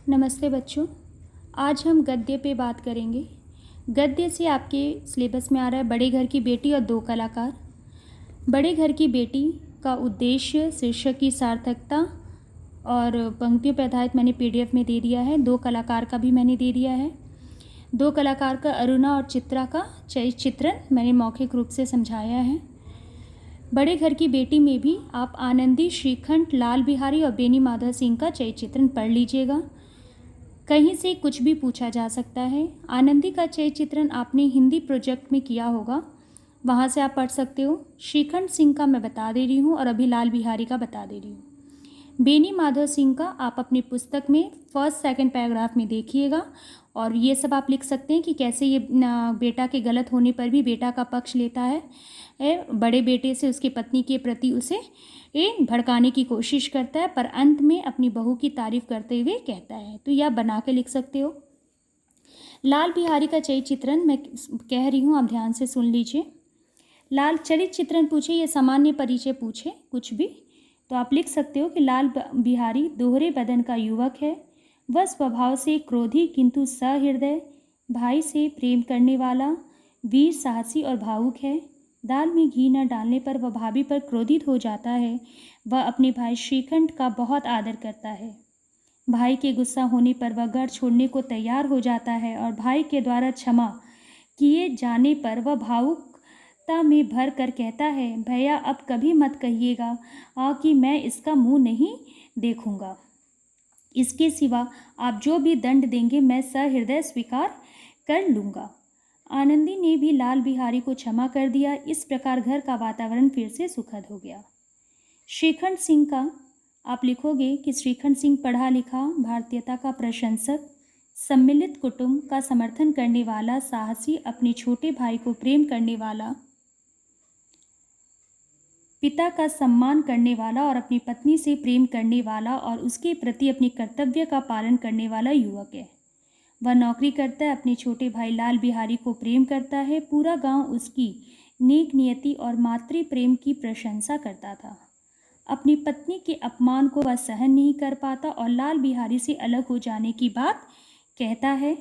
नमस्ते बच्चों। आज हम गद्य पे बात करेंगे। गद्य से आपके सिलेबस में आ रहा है बड़े घर की बेटी और दो कलाकार। बड़े घर की बेटी का उद्देश्य, शीर्षक की सार्थकता और पंक्तियों पर आधारित मैंने पीडीएफ में दे दिया है। दो कलाकार का भी मैंने दे दिया है। दो कलाकार का अरुणा और चित्रा का चित्रण मैंने मौखिक रूप से समझाया है। बड़े घर की बेटी में भी आप आनंदी, श्रीखंड, लाल बिहारी और बेनी माधव सिंह का चित्रण पढ़ लीजिएगा। कहीं से कुछ भी पूछा जा सकता है। आनंदी का चित्रण आपने हिंदी प्रोजेक्ट में किया होगा, वहाँ से आप पढ़ सकते हो। श्रीखंड सिंह का मैं बता दे रही हूँ और अभी लाल बिहारी का बता दे रही हूँ। बेनी माधव सिंह का आप अपनी पुस्तक में फर्स्ट सेकंड पैराग्राफ में देखिएगा और ये सब आप लिख सकते हैं कि कैसे ये बेटा के गलत होने पर भी बेटा का पक्ष लेता है, बड़े बेटे से उसकी पत्नी के प्रति उसे भड़काने की कोशिश करता है, पर अंत में अपनी बहू की तारीफ करते हुए कहता है। तो यह बना के लिख सकते हो। लाल बिहारी का चित्रण मैं कह रही हूँ, आप ध्यान से सुन लीजिए। लाल चरित्र चित्रण पूछे या सामान्य परिचय पूछे कुछ भी तो आप लिख सकते हो कि लाल बिहारी दोहरे बदन का युवक है। वह स्वभाव से क्रोधी किंतु सहृदय, भाई से प्रेम करने वाला, वीर, साहसी और भावुक है। दाल में घी न डालने पर वह भाभी पर क्रोधित हो जाता है। वह अपने भाई श्रीखंड का बहुत आदर करता है। भाई के गुस्सा होने पर वह घर छोड़ने को तैयार हो जाता है और भाई के द्वारा क्षमा किए जाने पर वह भावुकता में भर कर कहता है, भैया अब कभी मत कहिएगा कि मैं इसका मुंह नहीं देखूंगा। इसके सिवा आप जो भी दंड देंगे मैं सहृदय स्वीकार कर लूँगा। आनंदी ने भी लाल बिहारी को क्षमा कर दिया। इस प्रकार घर का वातावरण फिर से सुखद हो गया। श्रीखंड सिंह का आप लिखोगे कि श्रीखंड सिंह पढ़ा लिखा, भारतीयता का प्रशंसक, सम्मिलित कुटुंब का समर्थन करने वाला, साहसी, अपने छोटे भाई को प्रेम करने वाला, पिता का सम्मान करने वाला और अपनी पत्नी से प्रेम करने वाला और उसके प्रति अपने कर्तव्य का पालन करने वाला युवक है। वह नौकरी करता है, अपने छोटे भाई लाल बिहारी को प्रेम करता है। पूरा गांव उसकी नेक नियति और मातृ प्रेम की प्रशंसा करता था। अपनी पत्नी के अपमान को वह सहन नहीं कर पाता और लाल बिहारी से अलग हो जाने की बात कहता है।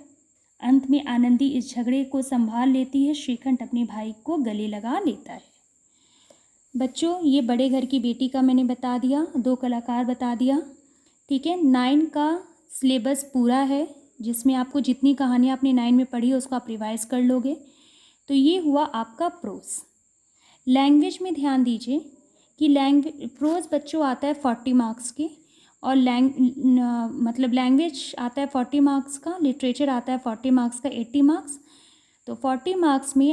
अंत में आनंदी इस झगड़े को संभाल लेती है। श्रीखंड अपने भाई को गले लगा लेता है। बच्चों, ये बड़े घर की बेटी का मैंने बता दिया, दो कलाकार बता दिया, ठीक है। 9 का सिलेबस पूरा है, जिसमें आपको जितनी कहानियाँ आपने 9 में पढ़ी है उसको आप रिवाइज कर लोगे। तो ये हुआ आपका प्रोज। लैंग्वेज में ध्यान दीजिए कि प्रोज बच्चों आता है 40 मार्क्स के और लैंग्वेज आता है 40 मार्क्स का, लिटरेचर आता है 40 मार्क्स का, 80 मार्क्स। तो 40 मार्क्स में